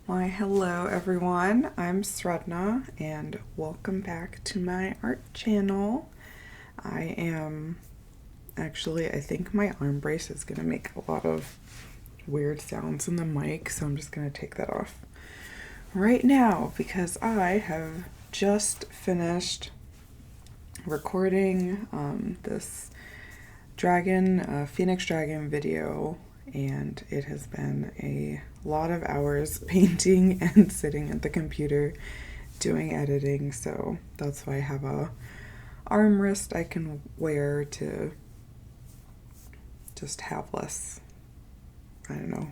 Why, hello everyone. I'm Sredna and welcome back to my art channel. I think my arm brace is going to make a lot of weird sounds in the mic, so I'm just going to take that off right now because I have just finished recording this Phoenix Dragon video, and it has been a lot of hours painting and sitting at the computer doing editing, so that's why I have a armrest I can wear to just have less, I don't know,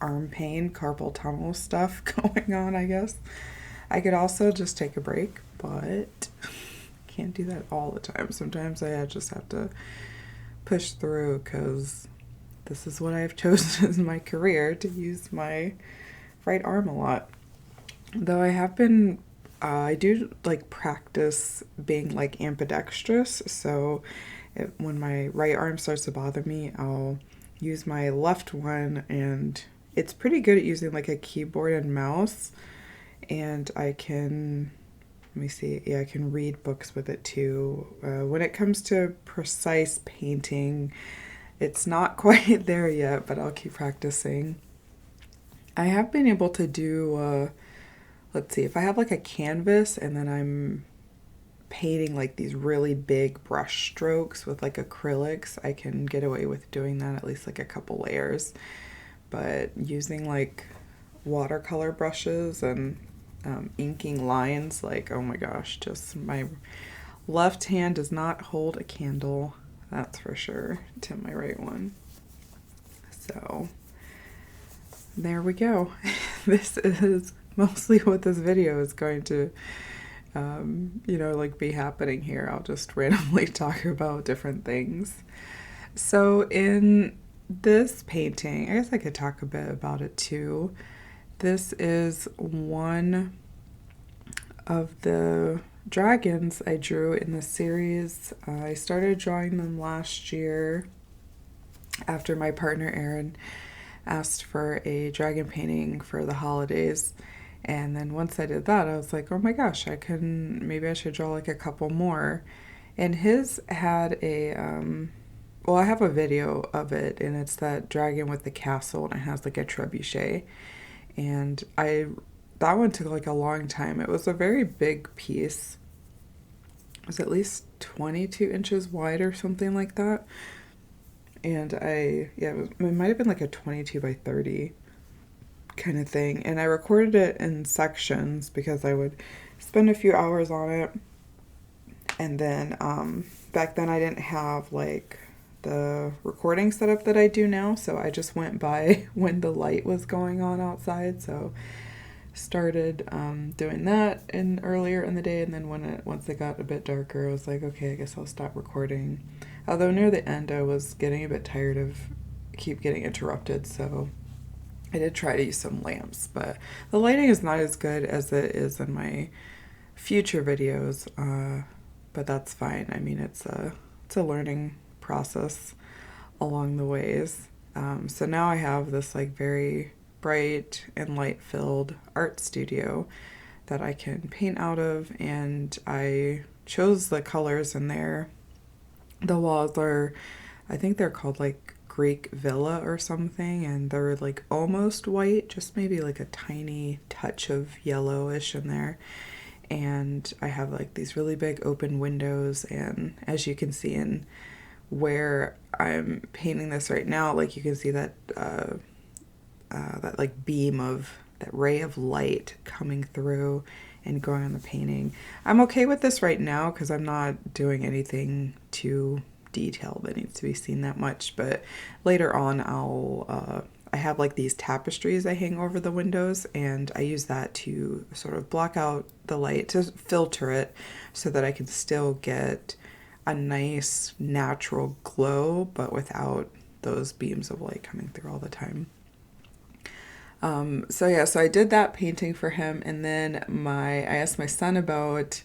arm pain, carpal tunnel stuff going on, I guess. I could also just take a break, but can't do that all the time. Sometimes I just have to push through because this is what I've chosen as my career, to use my right arm a lot. Though I do like practice being like ambidextrous, so when my right arm starts to bother me, I'll use my left one, and it's pretty good at using like a keyboard and mouse, and I can I can read books with it too. When it comes to precise painting, it's not quite there yet, but I'll keep practicing. I have been able to do, let's see, if I have like a canvas and then I'm painting like these really big brush strokes with like acrylics, I can get away with doing that at least like a couple layers. But using like watercolor brushes and inking lines, like, oh my gosh, just my left hand does not hold a candle, that's for sure, to my right one. So there we go. This is mostly what this video is going to be happening here. I'll just randomly talk about different things. So in this painting, I guess I could talk a bit about it too. This is one of the dragons I drew in the series. I started drawing them last year after my partner Erin asked for a dragon painting for the holidays. And then once I did that, I was like, oh my gosh, maybe I should draw like a couple more. And his had I have a video of it, and it's that dragon with the castle, and it has like a trebuchet. And that one took like a long time. It was a very big piece. It was at least 22 inches wide or something like that. And it might have been like a 22 by 30 kind of thing. And I recorded it in sections because I would spend a few hours on it. And then back then I didn't have like the recording setup that I do now, so I just went by when the light was going on outside. So started doing that earlier in the day, and then once it got a bit darker, I was like, okay, I guess I'll stop recording. Although near the end I was getting a bit tired of keep getting interrupted, so I did try to use some lamps, but the lighting is not as good as it is in my future videos, but that's fine. I mean, it's a learning process along the ways. So now I have this like very bright and light filled art studio that I can paint out of, and I chose the colors in there. The walls I think they're called like Greek villa or something, and they're like almost white, just maybe like a tiny touch of yellowish in there. And I have like these really big open windows, and as you can see in where I'm painting this right now, like you can see that that like beam of that ray of light coming through and going on the painting. I'm okay with this right now because I'm not doing anything too detailed that needs to be seen that much, but later on I have like these tapestries I hang over the windows, and I use that to sort of block out the light, to filter it so that I can still get a nice natural glow, but without those beams of light coming through all the time. So I did that painting for him, and then I asked my son about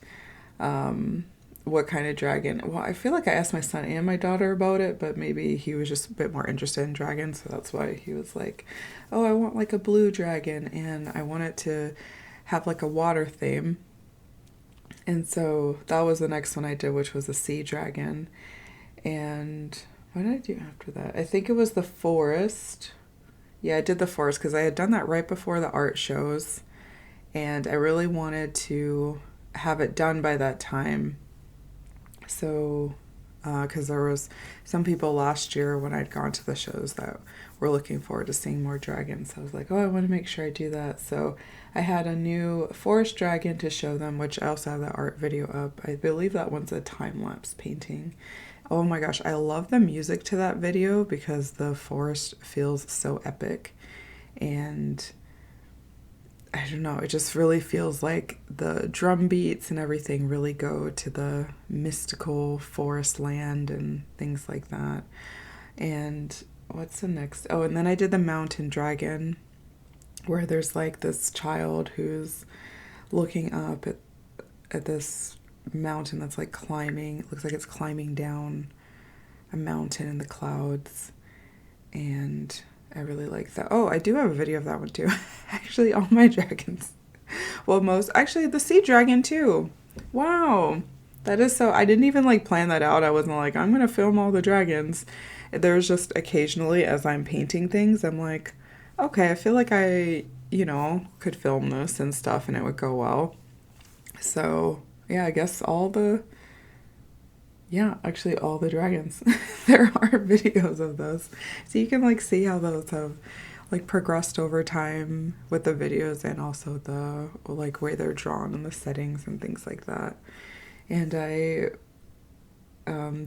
what kind of dragon. Well, I feel like I asked my son and my daughter about it, but maybe he was just a bit more interested in dragons, so that's why he was like, oh, I want like a blue dragon, and I want it to have like a water theme. And so that was the next one I did, which was a sea dragon. And what did I do after that? I think it was the forest. Yeah, I did the forest because I had done that right before the art shows, and I really wanted to have it done by that time. So, because there was some people last year when I'd gone to the shows that were looking forward to seeing more dragons. I was like, oh, I want to make sure I do that. So I had a new forest dragon to show them, which I also have that art video up. I believe that one's a time-lapse painting. Oh my gosh, I love the music to that video because the forest feels so epic. And I don't know, it just really feels like the drum beats and everything really go to the mystical forest land and things like that. And what's the next? Oh, and then I did the mountain dragon, where there's like this child who's looking up at this mountain that's like climbing. It looks like it's climbing down a mountain in the clouds. And I really like that. Oh, I do have a video of that one too. Actually, all my dragons. Well, actually the sea dragon too. Wow. That is so, I didn't even like plan that out. I wasn't like, I'm going to film all the dragons. There's just occasionally as I'm painting things, I'm like, okay, I feel like I, could film this and stuff and it would go well. So yeah, I guess all the dragons. There are videos of those. So you can like see how those have like progressed over time with the videos and also the like way they're drawn and the settings and things like that. And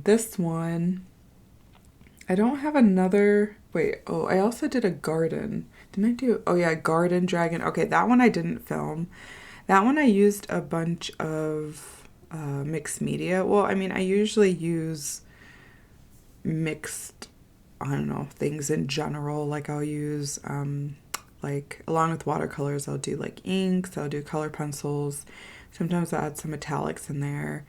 this one, I don't have another, I also did a garden. Didn't I do, garden dragon. Okay, that one I didn't film. That one I used a bunch of mixed media. Well, I mean, I usually use mixed, I don't know, things in general. Like I'll use, like along with watercolors, I'll do like inks, I'll do color pencils. Sometimes I'll add some metallics in there.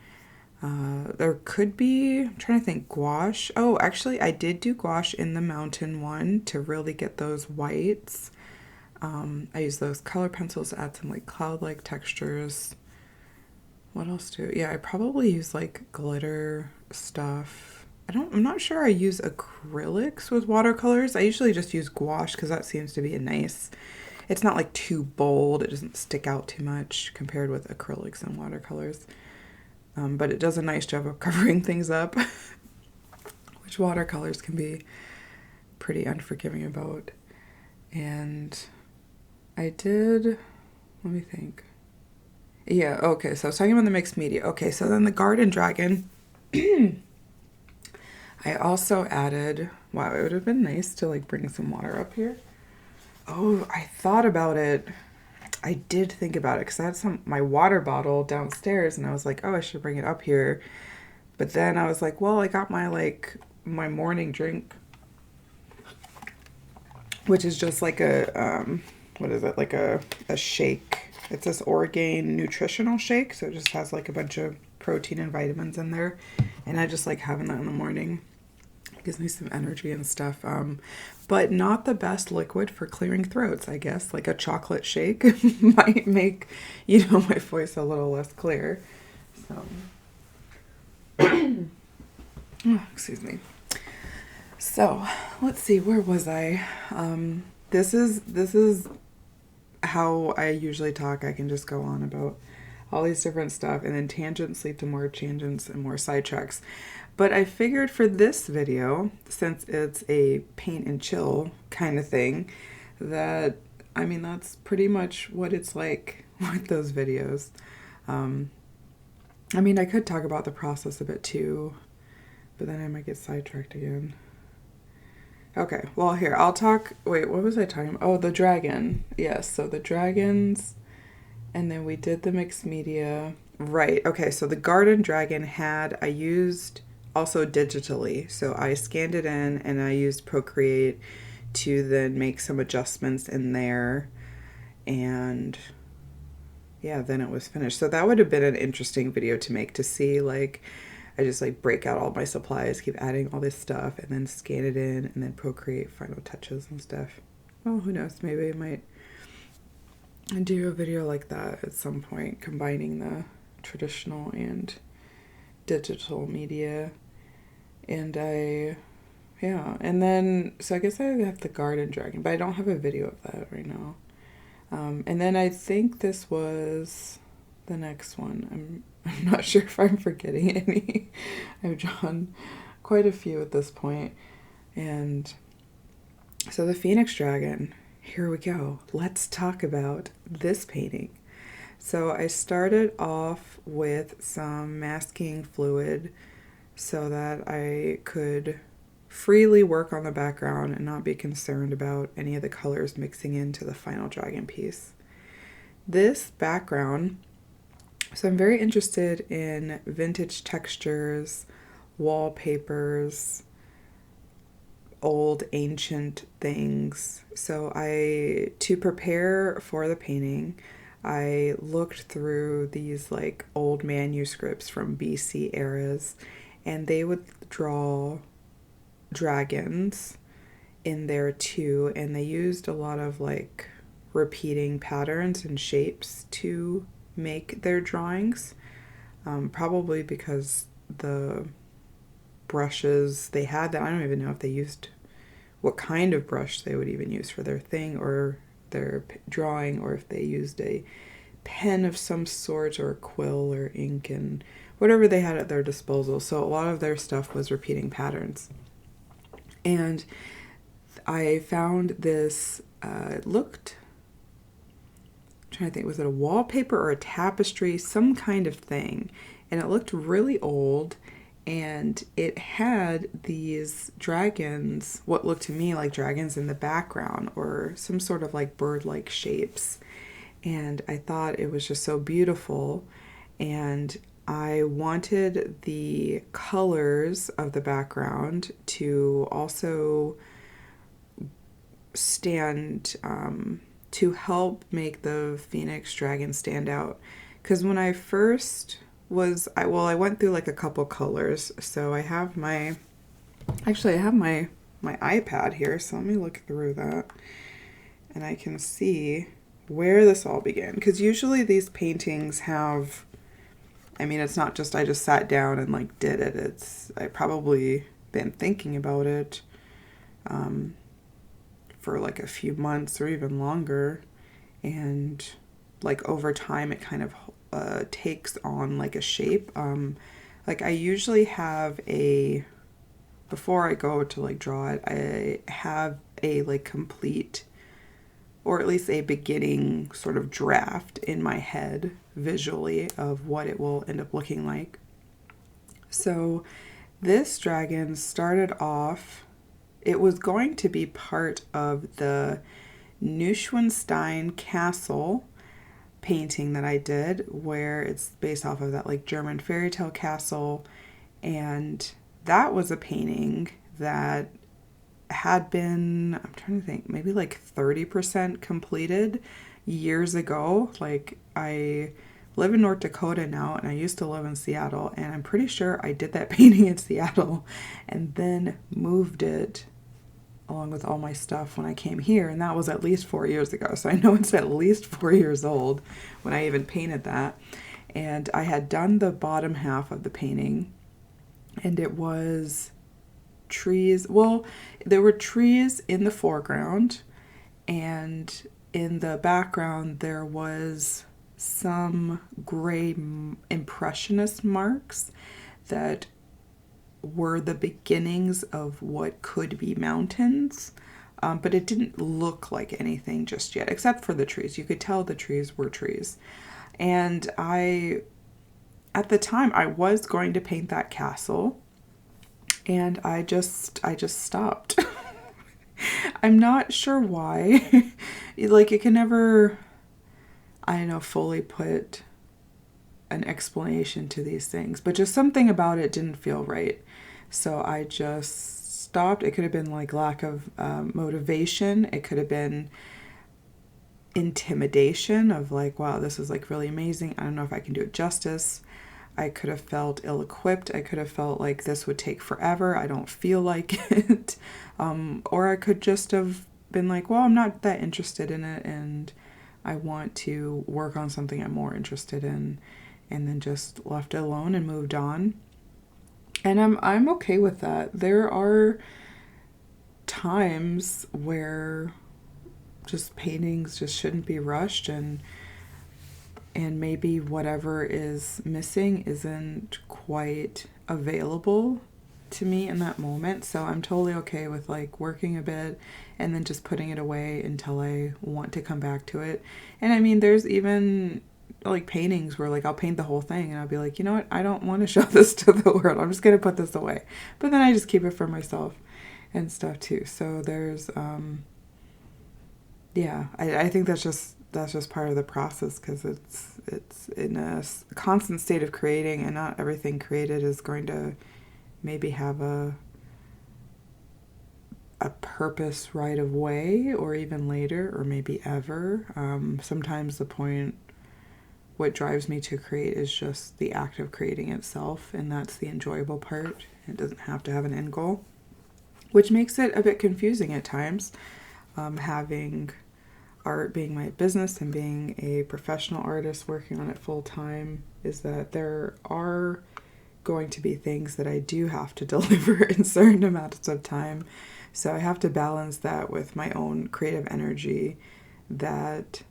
There could be, I'm trying to think, gouache. Oh, actually, I did do gouache in the mountain one to really get those whites. I use those color pencils to add some like cloud-like textures. What else I probably use like glitter stuff. I'm not sure I use acrylics with watercolors. I usually just use gouache because that seems to be it's not like too bold. It doesn't stick out too much compared with acrylics and watercolors. But it does a nice job of covering things up, which watercolors can be pretty unforgiving about. And I did, let me think. Yeah, okay, so I was talking about the mixed media. Okay, so then the garden dragon, I also added, wow, it would have been nice to like bring some water up here. Oh, I thought about it. I did think about it because I had my water bottle downstairs and I was like, oh, I should bring it up here. But then I was like, well, I got my morning drink, which is just like a, what is it? Like a shake. It's this Orgain nutritional shake. So it just has like a bunch of protein and vitamins in there. And I just like having that in the morning. It gives me some energy and stuff. But not the best liquid for clearing throats, I guess. Like a chocolate shake might make, my voice a little less clear. So, oh, excuse me. So, let's see, where was I? This is how I usually talk. I can just go on about all these different stuff and then tangents lead to more tangents and more sidetracks. But I figured for this video, since it's a paint and chill kind of thing, that, I mean, that's pretty much what it's like with those videos. I mean, I could talk about the process a bit too, but then I might get sidetracked again. Okay, well, here, I'll talk, what was I talking about? Oh, the dragon. Yes, so the dragons, and then we did the mixed media. Right, okay, so the garden dragon I used also digitally. So I scanned it in and I used Procreate to then make some adjustments in there. And yeah, then it was finished. So that would have been an interesting video to make, to see, like, I just like break out all my supplies, keep adding all this stuff, and then scan it in, and then Procreate final touches and stuff. Well, who knows? Maybe I might do a video like that at some point, combining the traditional and digital media. And and then, so I guess I have the garden dragon, but I don't have a video of that right now. And then I think this was the next one. I'm not sure if I'm forgetting any. I've drawn quite a few at this point. And so the Phoenix Dragon, here we go. Let's talk about this painting. So I started off with some masking fluid so that I could freely work on the background and not be concerned about any of the colors mixing into the final dragon piece. This background, so I'm very interested in vintage textures, wallpapers, old ancient things. So to prepare for the painting, I looked through these like old manuscripts from BC eras, and they would draw dragons in there too, and they used a lot of like repeating patterns and shapes to make their drawings, probably because the brushes they had, that I don't even know if they used, what kind of brush they would even use for their thing or their drawing, or if they used a pen of some sort or a quill or ink and whatever they had at their disposal. So a lot of their stuff was repeating patterns. And I found this, it looked, I'm trying to think, was it a wallpaper or a tapestry, some kind of thing, and it looked really old, and it had these dragons, what looked to me like dragons in the background, or some sort of like bird-like shapes, and I thought it was just so beautiful, and I wanted the colors of the background to also stand, to help make the Phoenix Dragon stand out. Because when I first was, I went through like a couple colors. So I have my iPad here. So let me look through that. And I can see where this all began. Because usually these paintings have, I mean, it's not just I just sat down and like did it. I probably been thinking about it for like a few months or even longer, and like over time it kind of takes on like a shape. Like I usually have before I go to like draw it, I have a like complete, or at least a beginning sort of draft in my head visually of what it will end up looking like. So this dragon started off, it was going to be part of the Neuschwanstein Castle painting that I did, where it's based off of that like German fairy tale castle, and that was a painting that had been, I'm trying to think, maybe like 30% completed years ago. Like I live in North Dakota now, and I used to live in Seattle, and I'm pretty sure I did that painting in Seattle and then moved it along with all my stuff when I came here, and that was at least 4 years ago. So I know it's at least 4 years old when I even painted that. And I had done the bottom half of the painting, and it was trees. Well, there were trees in the foreground, and in the background there was some gray impressionist marks that were the beginnings of what could be mountains, but it didn't look like anything just yet, except for the trees. You could tell the trees were trees. And at the time, I was going to paint that castle, and I just stopped. I'm not sure why. Like, it can never, I don't know, fully put an explanation to these things, but just something about it didn't feel right. So I just stopped. It could have been like lack of motivation. It could have been intimidation of like, wow, this is like really amazing. I don't know if I can do it justice. I could have felt ill-equipped. I could have felt like this would take forever. I don't feel like it. Or I could just have been like, well, I'm not that interested in it and I want to work on something I'm more interested in, and then just left it alone and moved on. And I'm okay with that. There are times where just paintings just shouldn't be rushed, and maybe whatever is missing isn't quite available to me in that moment. So I'm totally okay with like working a bit and then just putting it away until I want to come back to it. And I mean, there's even like paintings where like I'll paint the whole thing and I'll be like, you know what, I don't want to show this to the world. I'm just going to put this away. But then I just keep it for myself and stuff too. So there's, yeah, I think that's just part of the process, because it's in a constant state of creating, and not everything created is going to maybe have a purpose right away, or even later, or maybe ever. Sometimes what drives me to create is just the act of creating itself, and that's the enjoyable part. It doesn't have to have an end goal, which makes it a bit confusing at times. Having art being my business and being a professional artist working on it full time, is that there are going to be things that I do have to deliver in certain amounts of time. So I have to balance that with my own creative energy that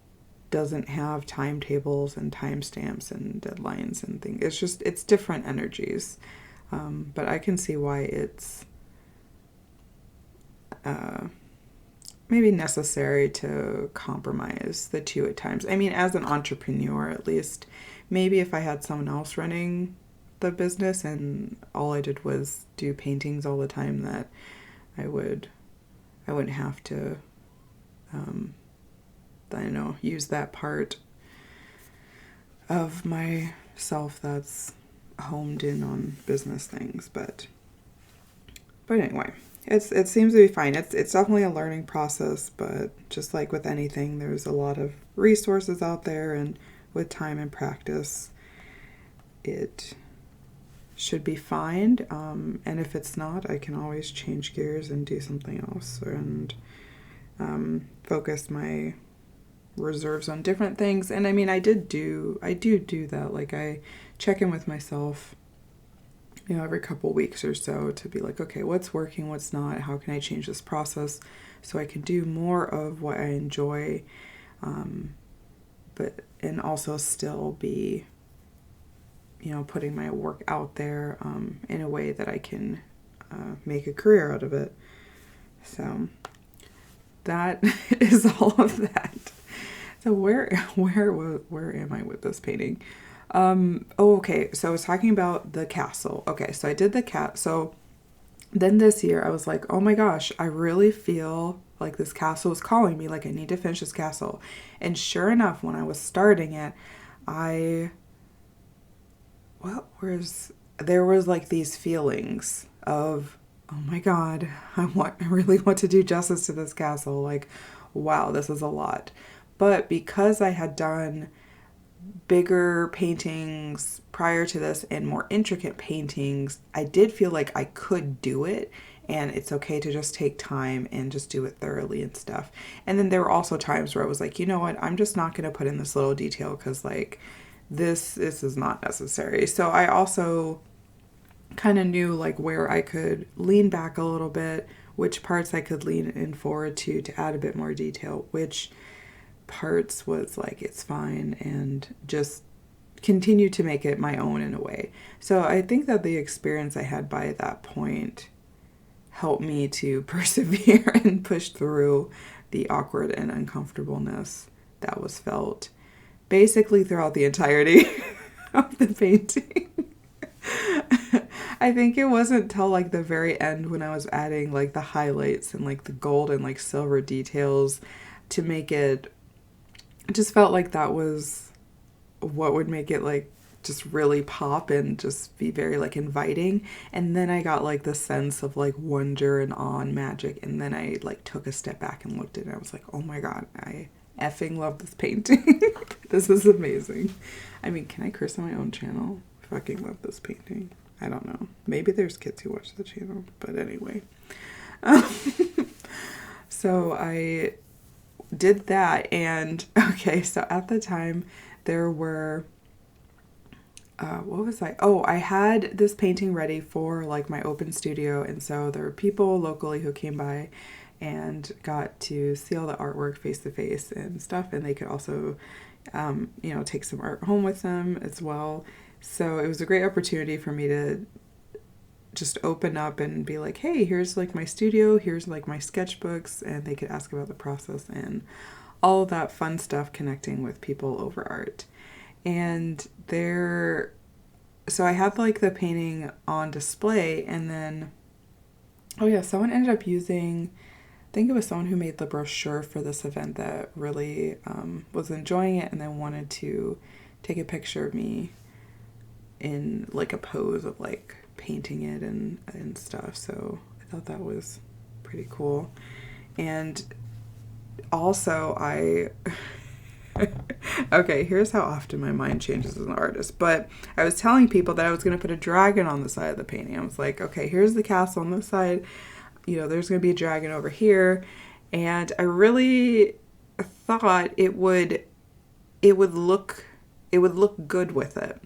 doesn't have timetables and timestamps and deadlines and things. It's different energies. But I can see why it's maybe necessary to compromise the two at times. I mean, as an entrepreneur, at least, maybe if I had someone else running the business and all I did was do paintings all the time, that I wouldn't have to, I don't know, use that part of myself that's homed in on business things. But anyway, it seems to be fine. It's definitely a learning process, but just like with anything, there's a lot of resources out there, and with time and practice, it should be fine. And if it's not, I can always change gears and do something else, and focus my reserves on different things. And I mean, I do that. Like, I check in with myself, every couple weeks or so, to be like, okay, what's working, what's not, how can I change this process so I can do more of what I enjoy, and also still be, putting my work out there in a way that I can make a career out of it. So that is all of that. So where am I with this painting? Okay, so I was talking about the castle. Okay, so I did the cat. So then this year I was like, oh my gosh, I really feel like this castle is calling me. Like, I need to finish this castle. And sure enough, when I was starting it, there was like these feelings of, oh my God, I really want to do justice to this castle. Like, wow, this is a lot. But because I had done bigger paintings prior to this and more intricate paintings, I did feel like I could do it, and it's okay to just take time and just do it thoroughly and stuff. And then there were also times where I was like, you know what, I'm just not going to put in this little detail because like this is not necessary. So I also kind of knew like where I could lean back a little bit, which parts I could lean in forward to add a bit more detail, which parts was like, it's fine, and just continue to make it my own in a way. So I think that the experience I had by that point helped me to persevere and push through the awkward and uncomfortableness that was felt basically throughout the entirety of the painting. I think it wasn't till like the very end when I was adding like the highlights and like the gold and like silver details to make it just felt like that was what would make it like just really pop and just be very like inviting. And then I got like the sense of like wonder and awe and magic, and then I like took a step back and looked at it and I was like, oh my God, I effing love this painting. This is amazing. I mean, can I curse on my own channel? Fucking love this painting. I don't know. Maybe there's kids who watch the channel, but anyway. So I did that, and okay, so at the time there were what was I? Oh, I had this painting ready for like my open studio, and so there were people locally who came by and got to see all the artwork face to face and stuff, and they could also you know, take some art home with them as well. So it was a great opportunity for me to just open up and be like, hey, here's like my studio, here's like my sketchbooks, and they could ask about the process and all of that fun stuff connecting with people over art. And so I had like the painting on display, and then, oh yeah, someone ended up using, I think it was someone who made the brochure for this event that really was enjoying it and then wanted to take a picture of me in like a pose of like painting it and stuff. So I thought that was pretty cool. And also okay, here's how often my mind changes as an artist. But I was telling people that I was going to put a dragon on the side of the painting. I was like, okay, here's the castle on this side. You know, there's going to be a dragon over here. And I really thought it would look good with it.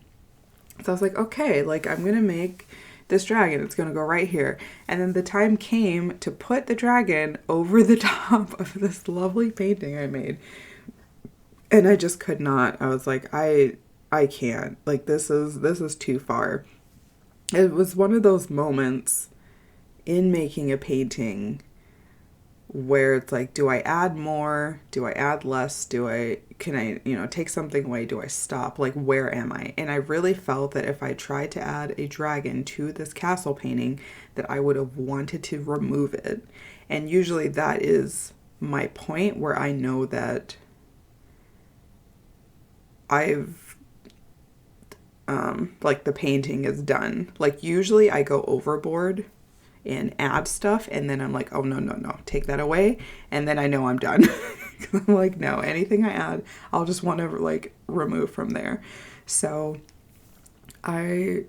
So I was like, okay, like I'm going to make this dragon. It's going to go right here. And then the time came to put the dragon over the top of this lovely painting I made. And I just could not. I was like, I can't. Like, this is too far. It was one of those moments in making a painting where it's like, do I add more? Do I add less? Can I, you know, take something away? Do I stop? Like, where am I? And I really felt that if I tried to add a dragon to this castle painting, that I would have wanted to remove it. And usually that is my point where I know that I've, like the painting is done. Like usually I go overboard and add stuff, and then I'm like, oh no, take that away, and then I know I'm done. I'm like, no, anything I add, I'll just want to like remove from there. So I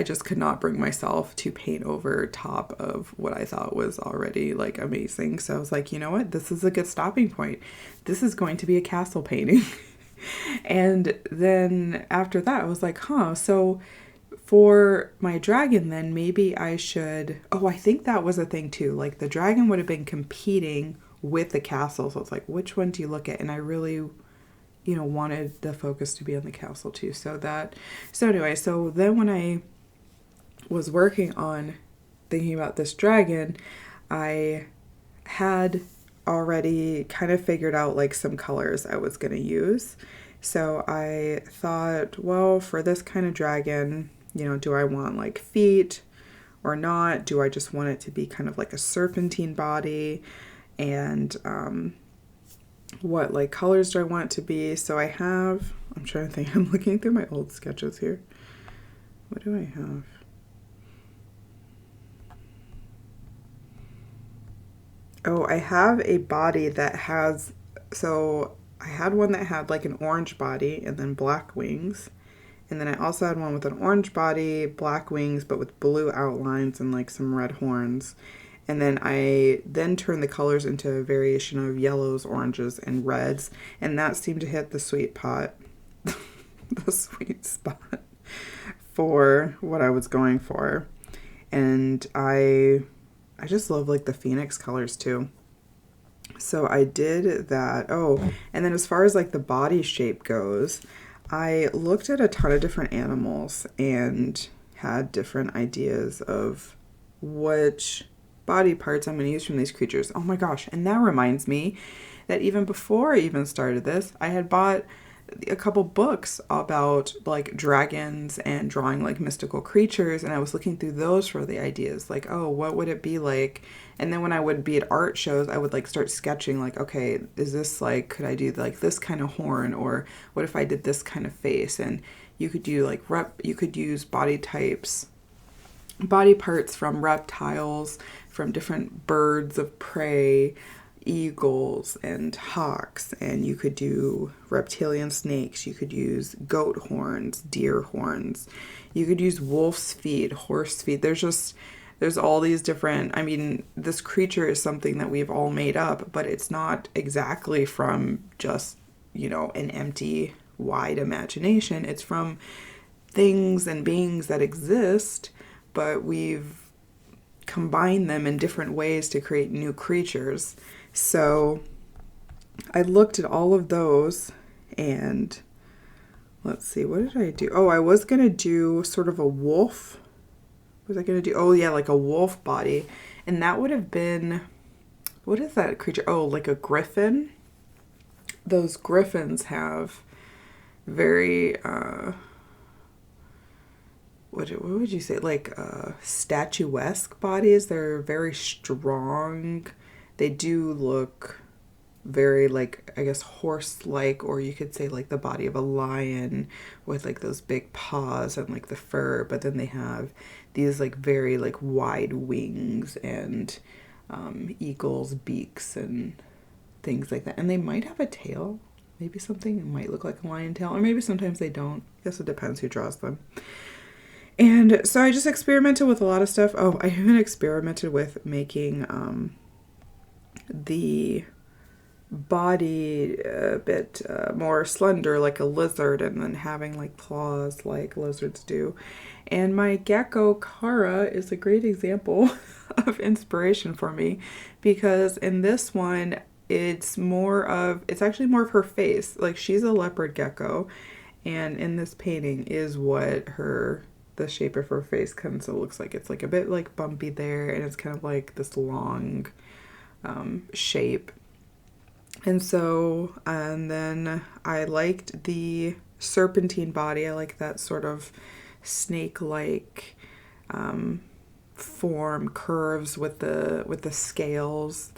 just could not bring myself to paint over top of what I thought was already like amazing. So I was like, you know what, this is a good stopping point. This is going to be a castle painting. And then after that I was like, so for my dragon, then maybe I should, I think that was a thing too. Like the dragon would have been competing with the castle. So it's like, which one do you look at? And I really, you know, wanted the focus to be on the castle too. So then when I was working on thinking about this dragon, I had already kind of figured out like some colors I was going to use. So I thought, well, for this kind of dragon, you know, do I want like feet or not? Do I just want it to be kind of like a serpentine body? And what like colors do I want it to be? So I'm trying to think, I'm looking through my old sketches here. What do I have? Oh, I have a body that has, so I had one that had like an orange body and then black wings. And then I also had one with an orange body, black wings, but with blue outlines and like some red horns. And then I turned the colors into a variation of yellows, oranges, and reds. And that seemed to hit the sweet spot for what I was going for. And I just love like the Phoenix colors too. So I did that. Oh, and then as far as like the body shape goes, I looked at a ton of different animals and had different ideas of which body parts I'm going to use from these creatures. Oh my gosh. And that reminds me that even before I even started this, I had bought a couple books about like dragons and drawing like mystical creatures, and I was looking through those for the ideas, like, oh, what would it be like? And then when I would be at art shows, I would like start sketching like, okay, is this like, could I do like this kind of horn, or what if I did this kind of face? And you could do like you could use body parts from reptiles, from different birds of prey, eagles and hawks, and you could do reptilian snakes, you could use goat horns, deer horns, you could use wolf's feet, horse feet. There's all these different, I mean, this creature is something that we've all made up, but it's not exactly from just, an empty, wide imagination. It's from things and beings that exist, but we've combined them in different ways to create new creatures. So I looked at all of those, and let's see, what did I do? Oh, I was going to do sort of a wolf. What was I going to do? Oh, yeah, like a wolf body. And that would have been, what is that creature? Oh, like a griffin. Those griffins have very, what would you say? Like statuesque bodies. They're very strong. They do look very, like, I guess horse-like, or you could say like the body of a lion with like those big paws and like the fur, but then they have these like very like wide wings and eagles' beaks and things like that. And they might have a tail, maybe something. It might look like a lion tail, or maybe sometimes they don't. I guess it depends who draws them. And so I just experimented with a lot of stuff. Oh, I even experimented with making the body a bit more slender, like a lizard, and then having like claws like lizards do. And my gecko Kara is a great example of inspiration for me, because in this one it's actually more of her face. Like, she's a leopard gecko, and in this painting is what the shape of her face kind of looks like. It's like a bit like bumpy there, and it's kind of like this long shape. And then I liked the serpentine body. I like that sort of snake-like form, curves with the scales.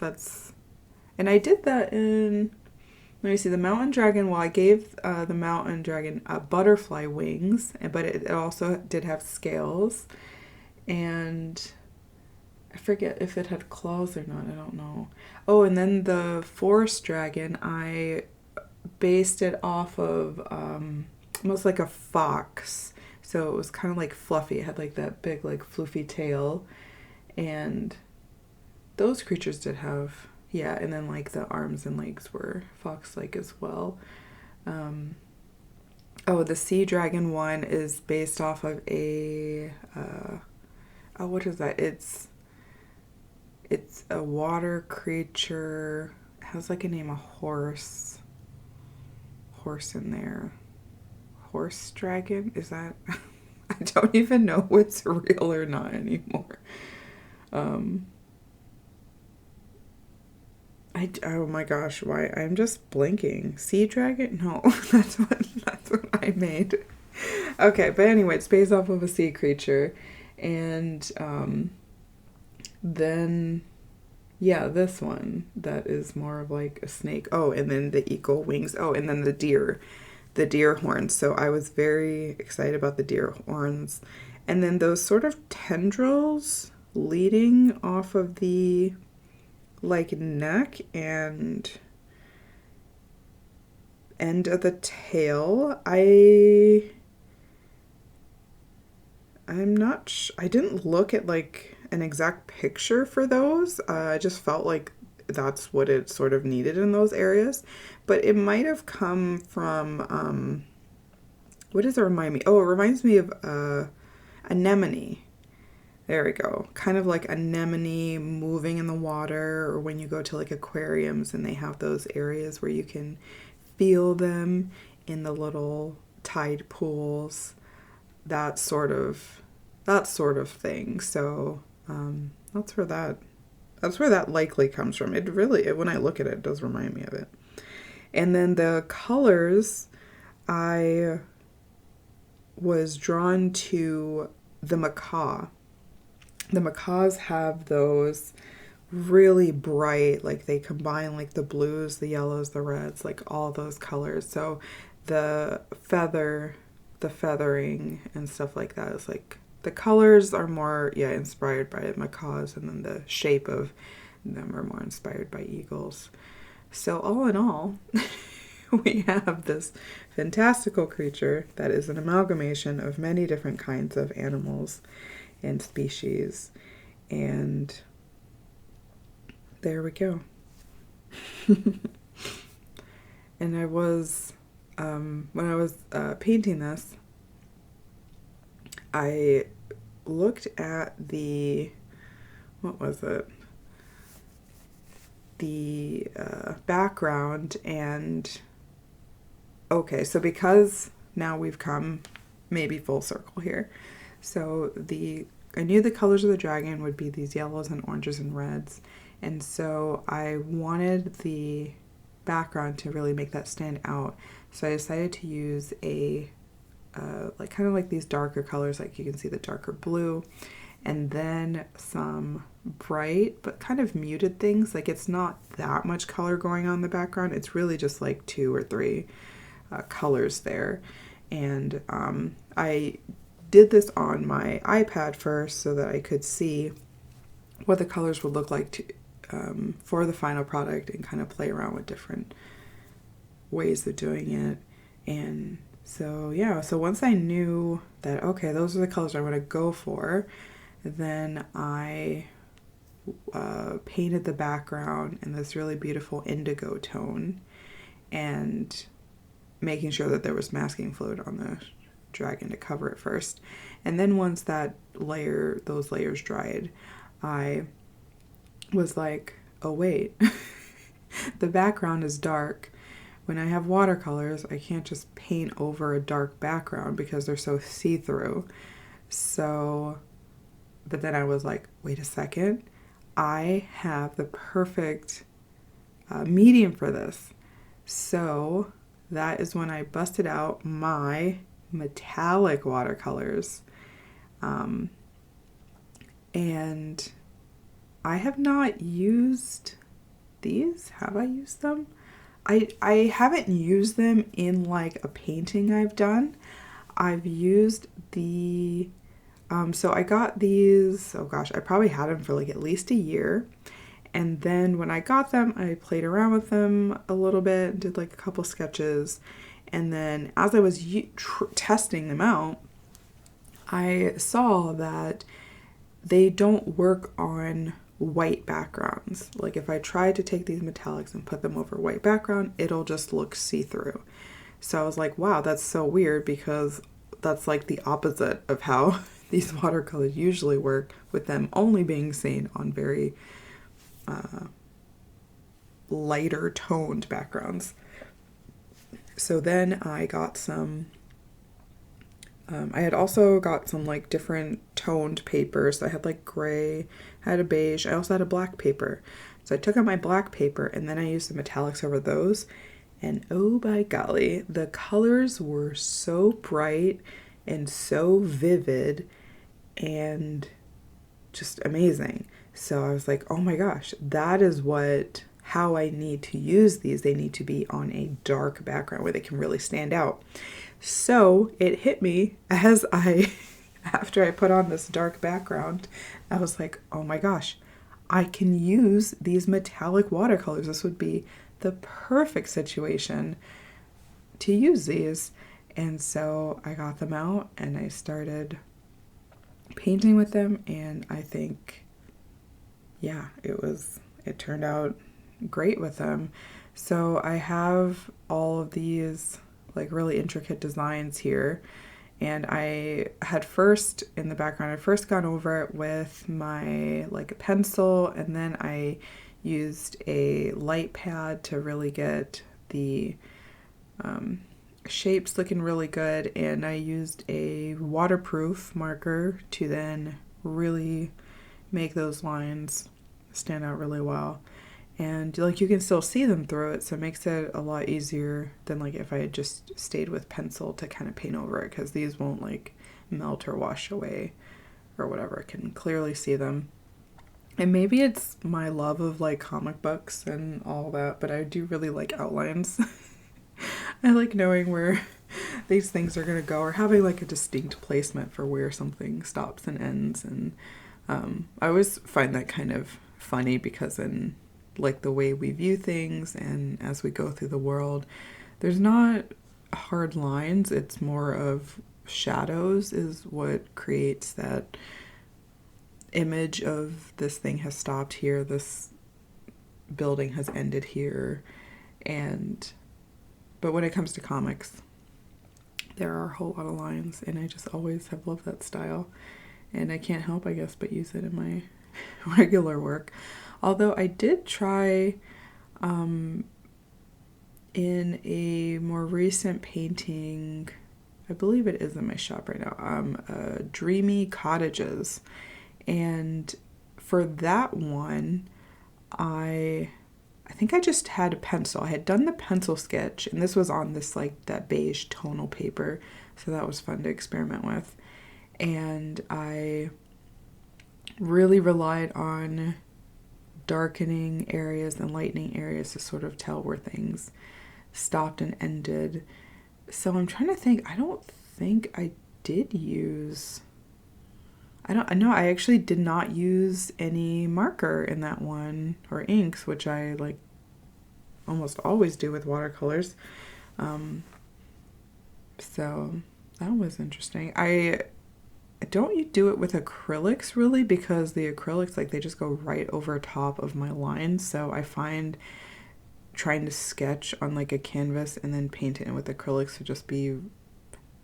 And I did that in, let me see, the mountain dragon. Well, I gave the mountain dragon butterfly wings, but it also did have scales. And I forget if it had claws or not. I don't know. Oh, and then the forest dragon, I based it off of almost like a fox. So it was kind of like fluffy. It had like that big, like floofy tail. And those creatures did have, yeah, and then like the arms and legs were fox-like as well. The sea dragon one is based off of what is that? It's a water creature. It has like a name, a horse in there. Horse dragon? Is that? I don't even know what's real or not anymore. Oh my gosh, why? I'm just blinking. Sea dragon? No, that's what I made. Okay, but anyway, it's based off of a sea creature. And then, yeah, this one that is more of like a snake. Oh, and then the eagle wings. Oh, and then the deer horns. So I was very excited about the deer horns. And then those sort of tendrils leading off of the like neck and end of the tail. I'm not I didn't look at like an exact picture for those. I just felt like that's what it sort of needed in those areas. But it might have come from, what does it remind me? Oh, it reminds me of anemone. There we go. Kind of like anemone moving in the water, or when you go to like aquariums and they have those areas where you can feel them in the little tide pools. That sort of thing. So that's where that likely comes from. It really, when I look at it does remind me of it. And then the colors, I was drawn to the macaw. The macaws have those really bright, like they combine like the blues, the yellows, the reds, like all those colors. So the feathering and stuff like that is like, the colors are more, inspired by macaws, and then the shape of them are more inspired by eagles. So all in all, we have this fantastical creature that is an amalgamation of many different kinds of animals and species. And there we go. And I was, when I was painting this, I looked at what was it? The background, and okay, so because now we've come maybe full circle here. So I knew the colors of the dragon would be these yellows and oranges and reds, and so I wanted the background to really make that stand out. So I decided to use a like kind of like these darker colors, like you can see the darker blue, and then some bright but kind of muted things. Like it's not that much color going on in the background. It's really just like 2 or 3 colors there. And I did this on my iPad first so that I could see what the colors would look like for the final product, and kind of play around with different ways of doing it. And so yeah, so once I knew that, okay, those are the colors I want to go for, then I painted the background in this really beautiful indigo tone, and making sure that there was masking fluid on the dragon to cover it first. And then once those layers dried, I was like, oh wait, the background is dark. When I have watercolors, I can't just paint over a dark background because they're so see-through. So, but then I was like, wait a second, I have the perfect medium for this. So that is when I busted out my metallic watercolors. And I have not used these. Have I used them? I haven't used them in like a painting I've done. I've used so I got these, oh gosh, I probably had them for like at least a year. And then when I got them, I played around with them a little bit, did like a couple sketches. And then as I was testing them out, I saw that they don't work on white backgrounds. Like if I tried to take these metallics and put them over white background, it'll just look see-through. So I was like, wow, that's so weird, because that's like the opposite of how these watercolors usually work, with them only being seen on very lighter toned backgrounds. So then I got some I had also got some like different toned papers. I had like gray, I had a beige, I also had a black paper. So I took out my black paper and then I used the metallics over those. And oh by golly, the colors were so bright and so vivid and just amazing. So I was like, oh my gosh, that is how I need to use these. They need to be on a dark background where they can really stand out. So it hit me after I put on this dark background, I was like, oh my gosh, I can use these metallic watercolors. This would be the perfect situation to use these. And so I got them out and I started painting with them, and I think, yeah, it turned out great with them. So I have all of these like really intricate designs here, and I had first in the background, I first gone over it with my like a pencil, and then I used a light pad to really get the shapes looking really good, and I used a waterproof marker to then really make those lines stand out really well. And like you can still see them through it, so it makes it a lot easier than like if I had just stayed with pencil to kind of paint over it, because these won't like melt or wash away or whatever. I can clearly see them. And maybe it's my love of like comic books and all that, but I do really like outlines. I like knowing where these things are going to go, or having like a distinct placement for where something stops and ends. And I always find that kind of funny because in like the way we view things and as we go through the world, there's not hard lines. It's more of shadows is what creates that image of this thing has stopped here, this building has ended here. But when it comes to comics, there are a whole lot of lines, and I just always have loved that style, and I can't help, I guess, but use it in my regular work. Although I did try in a more recent painting, I believe it is in my shop right now, Dreamy Cottages. And for that one, I think I just had a pencil. I had done the pencil sketch, and this was on this like that beige tonal paper, so that was fun to experiment with. And I really relied on darkening areas and lightening areas to sort of tell where things stopped and ended. So I'm trying to think. I don't think I did use... I actually did not use any marker in that one, or inks, which I like almost always do with watercolors. So that was interesting. I don't do it with acrylics really, because the acrylics, like, they just go right over top of my lines. So I find trying to sketch on like a canvas and then paint it in with acrylics would just be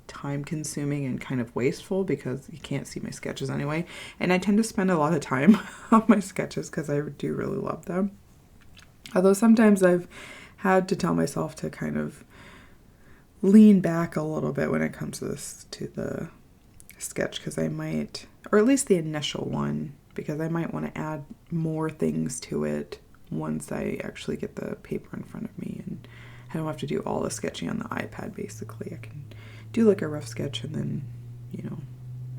time consuming and kind of wasteful, because you can't see my sketches anyway, and I tend to spend a lot of time on my sketches because I do really love them. Although sometimes I've had to tell myself to kind of lean back a little bit when it comes to the sketch, because I might, or at least the initial one, because I might want to add more things to it once I actually get the paper in front of me, and I don't have to do all the sketching on the iPad. Basically, I can do like a rough sketch and then,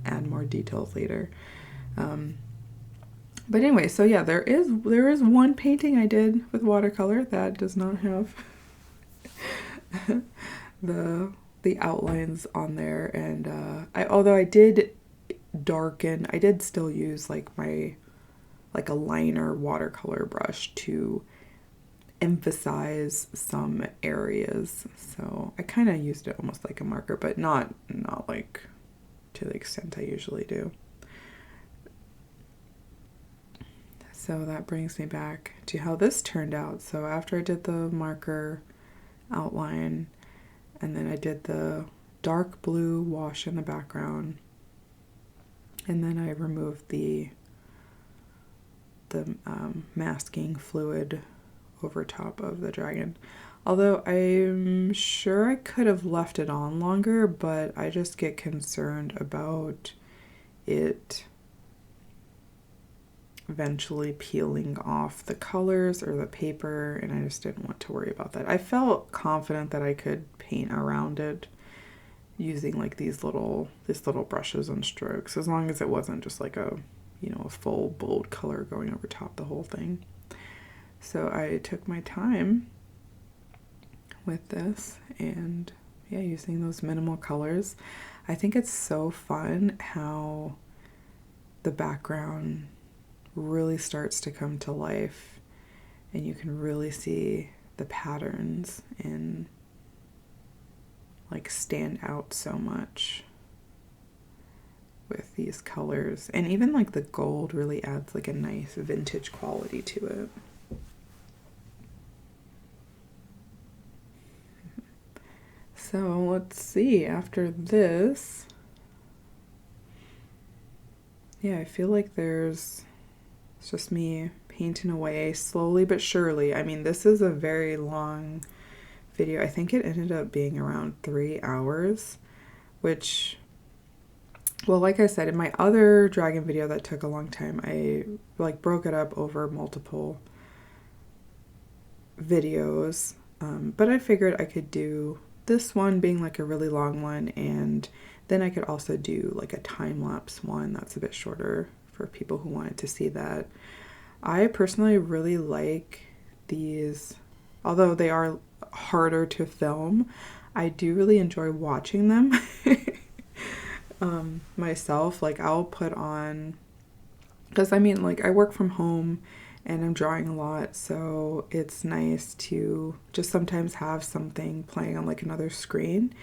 add more details later. But anyway, so yeah, there is one painting I did with watercolor that does not have the outlines on there, and although I did darken, I did still use like a liner watercolor brush to emphasize some areas. So I kind of used it almost like a marker, but not like to the extent I usually do. So that brings me back to how this turned out. So after I did the marker outline, and then I did the dark blue wash in the background, and then I removed the masking fluid over top of the dragon. Although I'm sure I could have left it on longer, but I just get concerned about it eventually peeling off the colors or the paper, and I just didn't want to worry about that. I felt confident that I could paint around it using like these little brushes and strokes, as long as it wasn't just like a full bold color going over top the whole thing. So I took my time with this, and yeah, using those minimal colors. I think it's so fun how the background really starts to come to life, and you can really see the patterns and like stand out so much with these colors. And even like the gold really adds like a nice vintage quality to it. So let's see, after this, yeah, I feel like it's just me painting away slowly but surely. I mean, this is a very long video. I think it ended up being around 3 hours, which, well, like I said, in my other dragon video that took a long time, I like broke it up over multiple videos, but I figured I could do this one being like a really long one, and then I could also do like a time-lapse one that's a bit shorter for people who wanted to see that. I personally really like these, although they are harder to film. I do really enjoy watching them myself. Like I'll put on, because I mean, like I work from home and I'm drawing a lot, so it's nice to just sometimes have something playing on like another screen,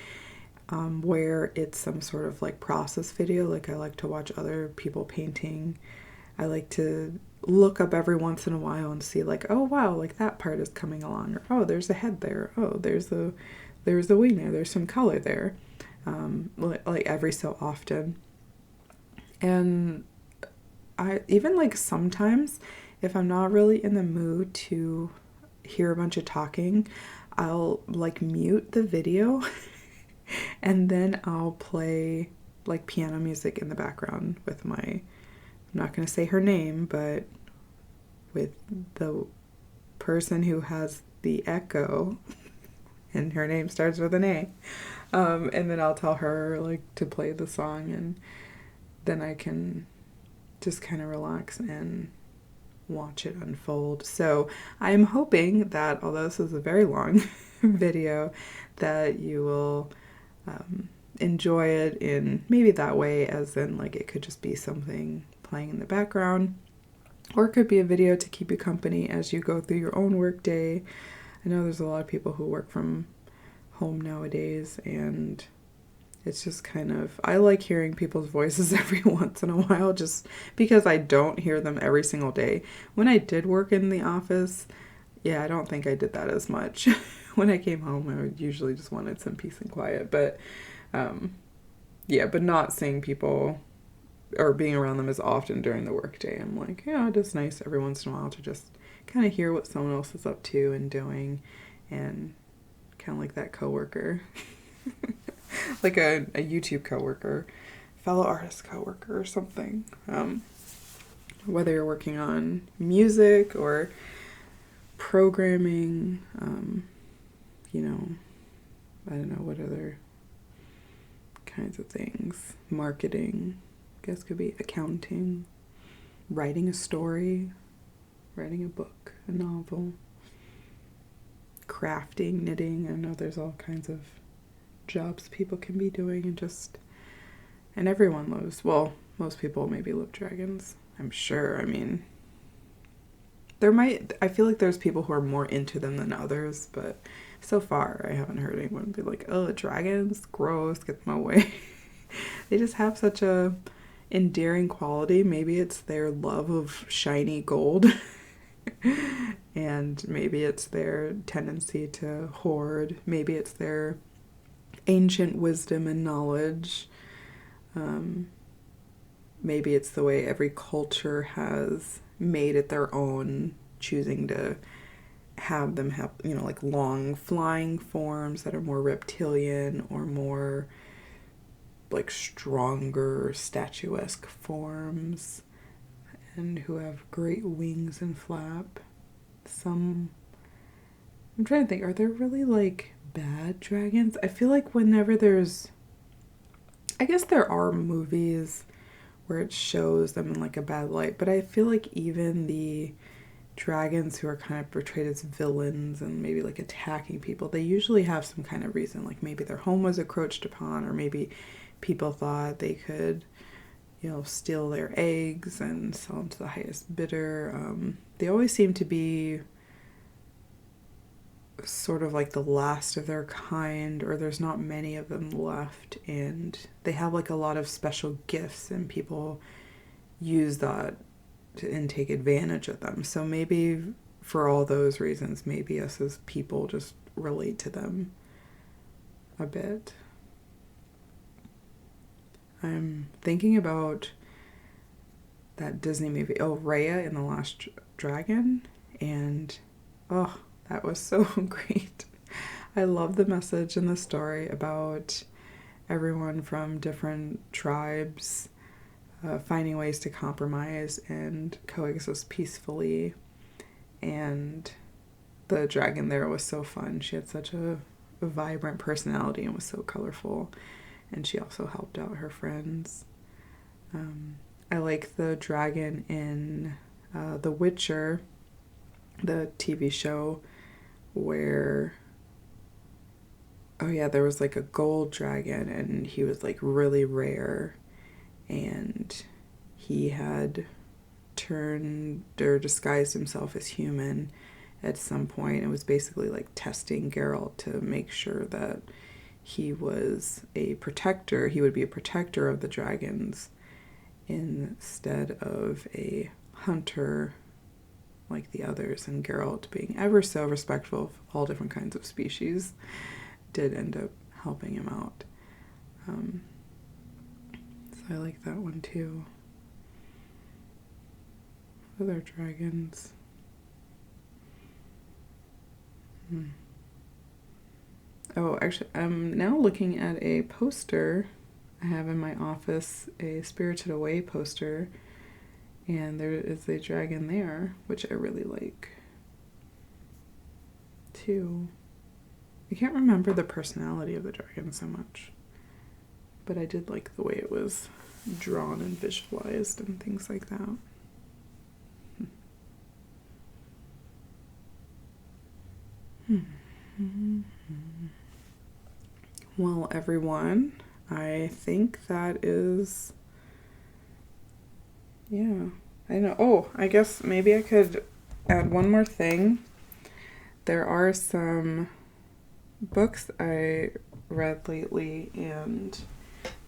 where it's some sort of like process video. Like I like to watch other people painting. I like to look up every once in a while and see like, oh wow, like that part is coming along, or oh there's a head there, oh there's a wing there, there's some color there, like every so often. And I even like sometimes if I'm not really in the mood to hear a bunch of talking, I'll like mute the video and then I'll play like piano music in the background with my, I'm not going to say her name, but with the person who has the echo, and her name starts with an A. And then I'll tell her like to play the song, and then I can just kind of relax and watch it unfold. So I'm hoping that although this is a very long video, that you will enjoy it in maybe that way, as in like it could just be something playing in the background, or it could be a video to keep you company as you go through your own work day. I know there's a lot of people who work from home nowadays, and it's just kind of, I like hearing people's voices every once in a while just because I don't hear them every single day. When I did work in the office, yeah, I don't think I did that as much. When I came home, I would usually just wanted some peace and quiet, but yeah, but not seeing people or being around them as often during the workday. I'm like, yeah, it's nice every once in a while to just kind of hear what someone else is up to and doing, and kind of like that coworker, like a YouTube coworker, fellow artist coworker or something. Whether you're working on music or programming, you know, I don't know what other kinds of things, marketing, I guess could be accounting, writing a story, writing a book, a novel, crafting, knitting. I know there's all kinds of jobs people can be doing, and everyone loves, well, most people maybe love dragons, I'm sure. I mean, I feel like there's people who are more into them than others, but so far I haven't heard anyone be like, oh, dragons, gross, get them away. They just have such a endearing quality. Maybe it's their love of shiny gold. And maybe it's their tendency to hoard. Maybe it's their ancient wisdom and knowledge. Maybe it's the way every culture has made it their own, choosing to have them have, you know, like long flying forms that are more reptilian or more like stronger statuesque forms, and who have great wings and flap. I'm trying to think, are there really like bad dragons? I feel like whenever I guess there are movies where it shows them in like a bad light, but I feel like even the dragons who are kind of portrayed as villains and maybe like attacking people, they usually have some kind of reason, like maybe their home was encroached upon, or maybe people thought they could, you know, steal their eggs and sell them to the highest bidder. They always seem to be sort of like the last of their kind, or there's not many of them left, and they have like a lot of special gifts, and people use that and take advantage of them. So maybe for all those reasons, maybe us as people just relate to them a bit. I'm thinking about that Disney movie, oh, Raya and the Last Dragon, and oh, that was so great. I love the message in the story about everyone from different tribes finding ways to compromise and coexist peacefully. And the dragon there was so fun. She had such a vibrant personality and was so colorful. And she also helped out her friends. I like the dragon in The Witcher, the TV show, where, oh yeah, there was like a gold dragon, and he was like really rare, and he had turned or disguised himself as human at some point. It was basically like testing Geralt to make sure that he was a protector. He would be a protector of the dragons instead of a hunter like the others. And Geralt, being ever so respectful of all different kinds of species, did end up helping him out. So I like that one too. Other dragons. Oh, actually, I'm now looking at a poster I have in my office, a Spirited Away poster, and there is a dragon there, which I really like too. I can't remember the personality of the dragon so much, but I did like the way it was drawn and visualized and things like that. Well, everyone, I think that is, yeah, I know. Oh, I guess maybe I could add one more thing. There are some books I read lately, and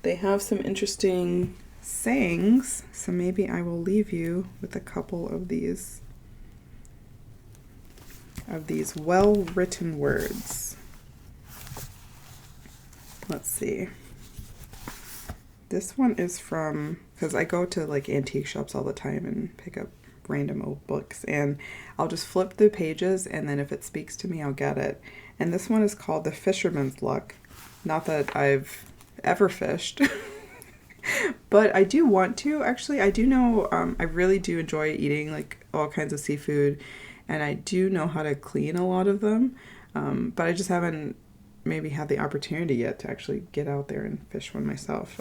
they have some interesting sayings, so maybe I will leave you with a couple of these well-written words. Let's see. This one is from, because I go to like antique shops all the time and pick up random old books, and I'll just flip through pages, and then if it speaks to me, I'll get it. And this one is called The Fisherman's Luck. Not that I've ever fished, but I do want to. Actually, I do know, I really do enjoy eating like all kinds of seafood, and I do know how to clean a lot of them, but I just haven't maybe had the opportunity yet to actually get out there and fish one myself.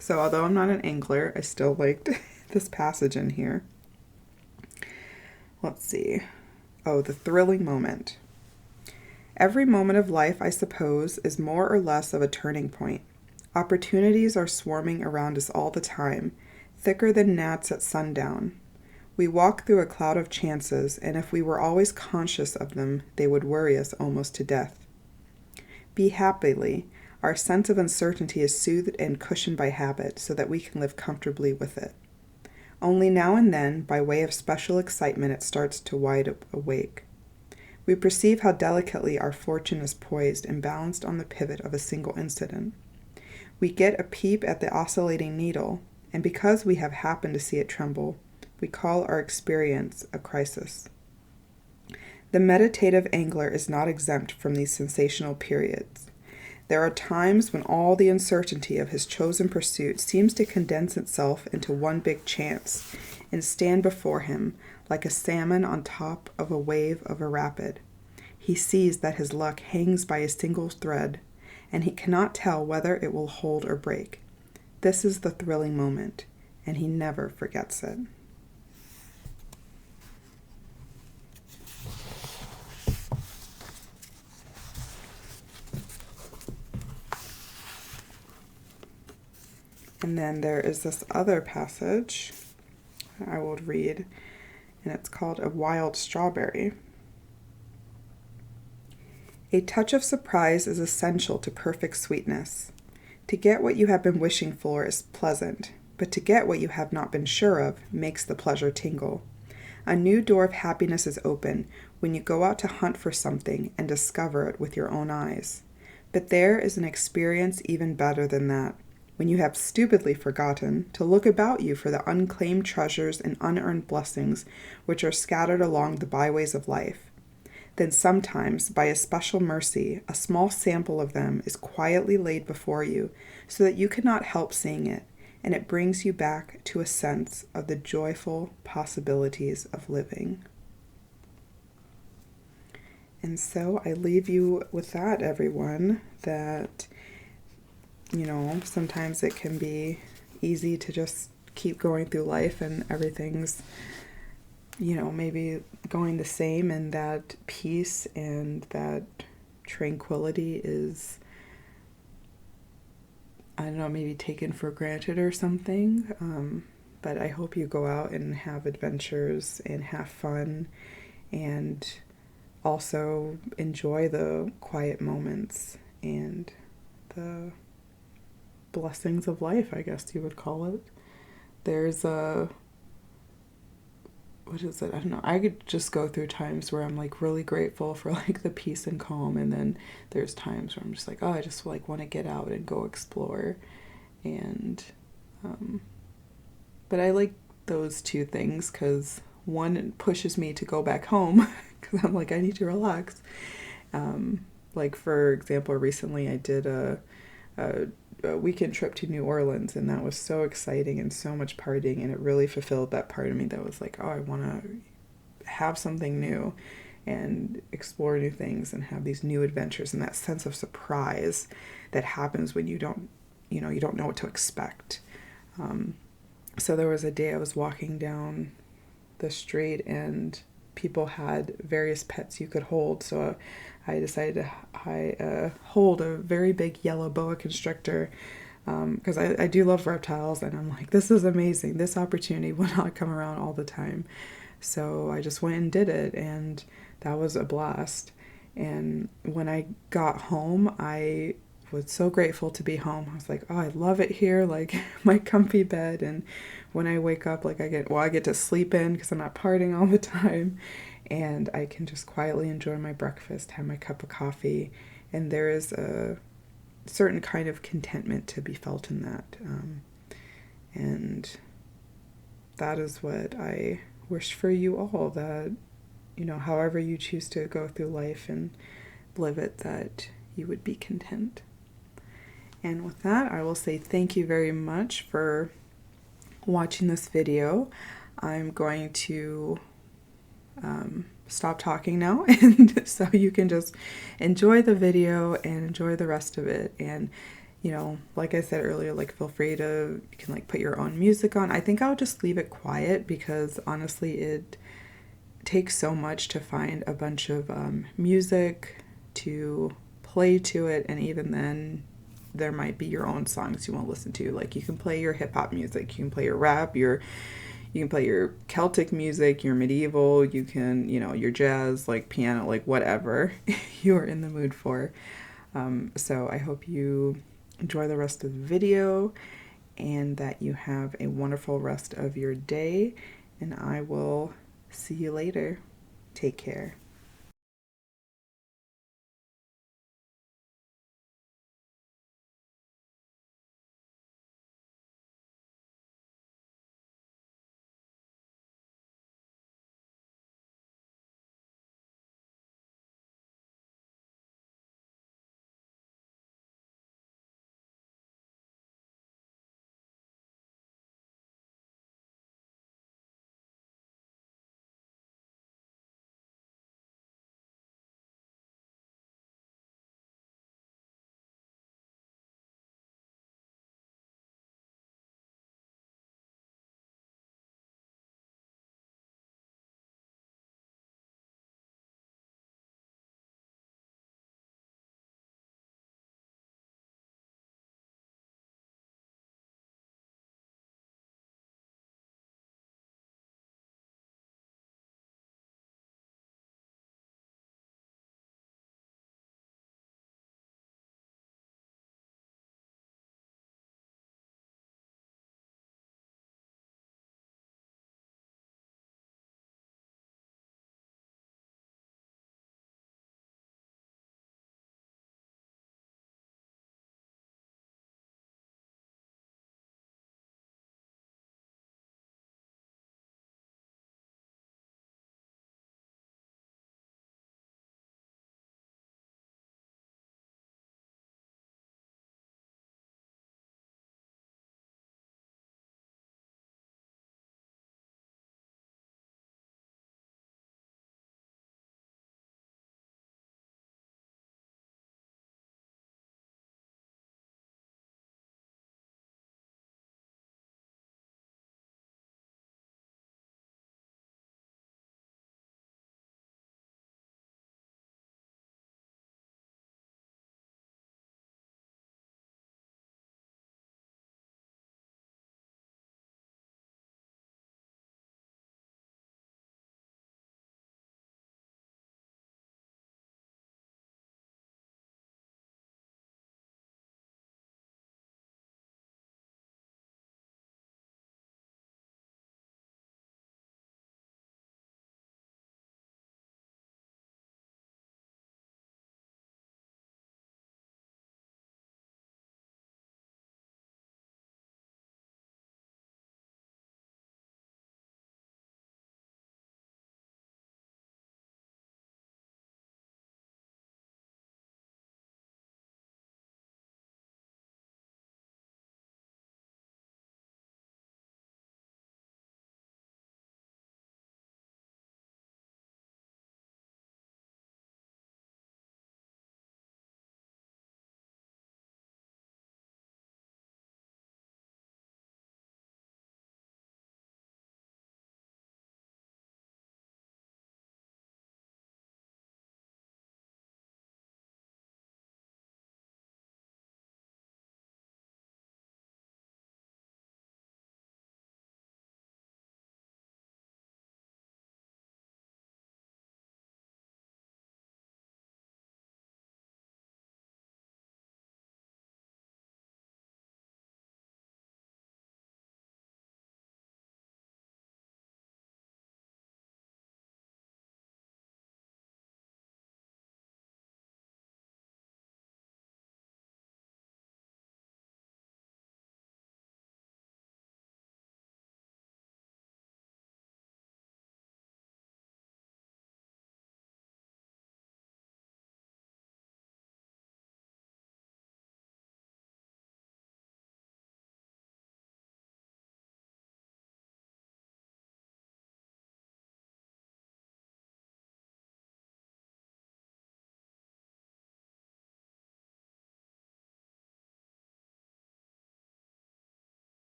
So although I'm not an angler, I still liked this passage in here. Let's see. Oh, the thrilling moment. Every moment of life, I suppose, is more or less of a turning point. Opportunities are swarming around us all the time, thicker than gnats at sundown. We walk through a cloud of chances, and if we were always conscious of them, they would worry us almost to death. Be happily, our sense of uncertainty is soothed and cushioned by habit so that we can live comfortably with it. Only now and then, by way of special excitement, it starts to wide awake. We perceive how delicately our fortune is poised and balanced on the pivot of a single incident. We get a peep at the oscillating needle, and because we have happened to see it tremble, we call our experience a crisis. The meditative angler is not exempt from these sensational periods. There are times when all the uncertainty of his chosen pursuit seems to condense itself into one big chance and stand before him like a salmon on top of a wave of a rapid. He sees that his luck hangs by a single thread, and he cannot tell whether it will hold or break. This is the thrilling moment, and he never forgets it. And then there is this other passage I will read, and it's called A Wild Strawberry. A touch of surprise is essential to perfect sweetness. To get what you have been wishing for is pleasant, but to get what you have not been sure of makes the pleasure tingle. A new door of happiness is open when you go out to hunt for something and discover it with your own eyes. But there is an experience even better than that, when you have stupidly forgotten to look about you for the unclaimed treasures and unearned blessings which are scattered along the byways of life. Then sometimes, by a special mercy, a small sample of them is quietly laid before you so that you cannot help seeing it, and it brings you back to a sense of the joyful possibilities of living. And so I leave you with that, everyone, that sometimes it can be easy to just keep going through life and everything's, maybe going the same, and that peace and that tranquility is, I don't know, maybe taken for granted or something. But I hope you go out and have adventures and have fun and also enjoy the quiet moments and the blessings of life, I guess you would call it. There's what is it? I don't know. I could just go through times where I'm like really grateful for like the peace and calm, and then there's times where I'm just like, oh, I just like want to get out and go explore. And but I like those two things because one pushes me to go back home because I'm like, I need to relax. Like for example, recently I did a weekend trip to New Orleans, and that was so exciting and so much partying, and it really fulfilled that part of me that was like, oh, I want to have something new and explore new things and have these new adventures, and that sense of surprise that happens when you don't know what to expect. So there was a day I was walking down the street and people had various pets you could hold. So I decided to hold a very big yellow boa constrictor because I do love reptiles, and I'm like, this is amazing. This opportunity will not come around all the time. So I just went and did it, and that was a blast. And when I got home, I was so grateful to be home. I was like, oh, I love it here, like my comfy bed. And when I wake up, like I get to sleep in because I'm not partying all the time, and I can just quietly enjoy my breakfast, have my cup of coffee, and there is a certain kind of contentment to be felt in that. And that is what I wish for you all, that, however you choose to go through life and live it, that you would be content. And with that, I will say thank you very much for watching this video. I'm going to stop talking now, and so you can just enjoy the video and enjoy the rest of it. And like I said earlier, like feel free to, you can like put your own music on. I think I'll just leave it quiet because honestly it takes so much to find a bunch of music to play to it, and even then there might be your own songs you want to listen to. Like you can play your hip-hop music, you can play your rap, you can play your Celtic music, your medieval, you can, your jazz, like piano, like whatever you're in the mood for. So I hope you enjoy the rest of the video and that you have a wonderful rest of your day, and I will see you later. Take care.